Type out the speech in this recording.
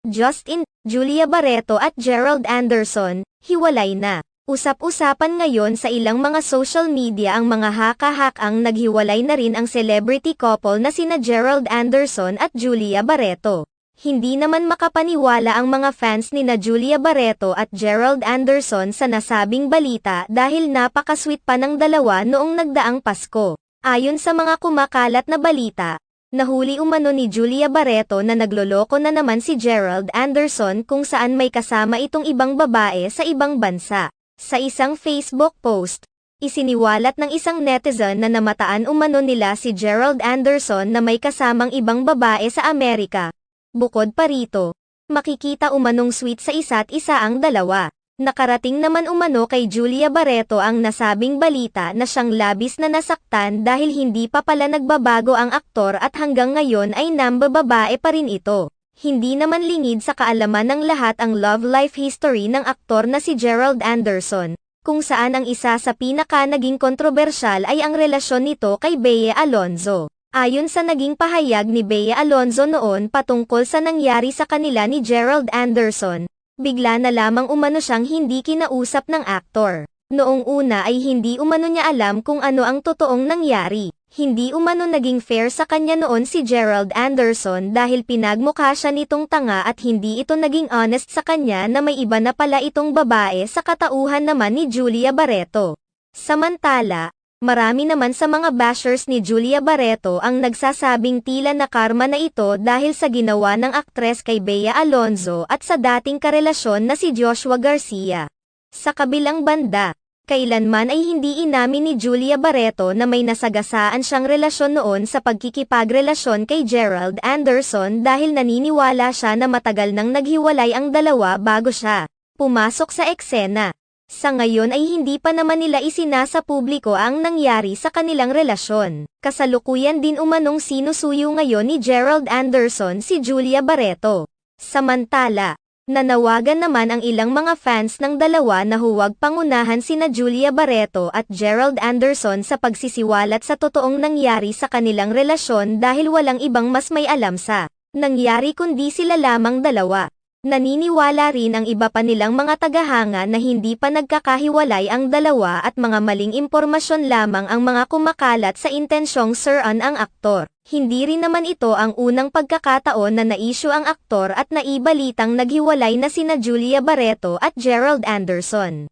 Justin, Julia Barreto at Gerald Anderson, hiwalay na. Usap-usapan ngayon sa ilang mga social media ang mga haka-hakang naghiwalay na rin ang celebrity couple na sina Gerald Anderson at Julia Barreto. Hindi naman makapaniwala ang mga fans ni na Julia Barreto at Gerald Anderson sa nasabing balita dahil napaka-sweet pa ng dalawa noong nagdaang Pasko. Ayon sa mga kumakalat na balita, nahuli umano ni Julia Barreto na nagloloko na naman si Gerald Anderson kung saan may kasama itong ibang babae sa ibang bansa. Sa isang Facebook post, isiniwalat ng isang netizen na namataan umano nila si Gerald Anderson na may kasamang ibang babae sa Amerika. Bukod pa rito, makikita umanong sweet sa isa't isa ang dalawa. Nakarating naman umano kay Julia Barreto ang nasabing balita na siyang labis na nasaktan dahil hindi pa pala nagbabago ang aktor at hanggang ngayon ay nambababae pa rin ito. Hindi naman lingid sa kaalaman ng lahat ang love life history ng aktor na si Gerald Anderson, kung saan ang isa sa pinaka naging kontrobersyal ay ang relasyon nito kay Bea Alonzo. Ayon sa naging pahayag ni Bea Alonzo noon patungkol sa nangyari sa kanila ni Gerald Anderson, bigla na lamang umano siyang hindi kinausap ng aktor. Noong una ay hindi umano niya alam kung ano ang totoong nangyari. Hindi umano naging fair sa kanya noon si Gerald Anderson dahil pinagmukha siya nitong tanga at hindi ito naging honest sa kanya na may iba na pala itong babae sa katauhan naman ni Julia Barreto. Samantala, marami naman sa mga bashers ni Julia Barreto ang nagsasabing tila na karma na ito dahil sa ginawa ng aktres kay Bea Alonzo at sa dating karelasyon na si Joshua Garcia. Sa kabilang banda, kailanman ay hindi inamin ni Julia Barreto na may nasagasaan siyang relasyon noon sa pagkikipagrelasyon kay Gerald Anderson dahil naniniwala siya na matagal nang naghiwalay ang dalawa bago siya pumasok sa eksena. Sa ngayon ay hindi pa naman nila isinasa publiko ang nangyari sa kanilang relasyon. Kasalukuyan din umanong sinusuyo ngayon ni Gerald Anderson si Julia Barreto. Samantala, nanawagan naman ang ilang mga fans ng dalawa na huwag pangunahan sina Julia Barreto at Gerald Anderson sa pagsisiwalat sa totoong nangyari sa kanilang relasyon dahil walang ibang mas may alam sa nangyari kundi sila lamang dalawa. Naniniwala rin ang iba pa nilang mga tagahanga na hindi pa nagkakahiwalay ang dalawa at mga maling impormasyon lamang ang mga kumakalat sa intensyong siraan ang aktor. Hindi rin naman ito ang unang pagkakataon na na-issue ang aktor at naibalitang naghiwalay na sina Julia Barreto at Gerald Anderson.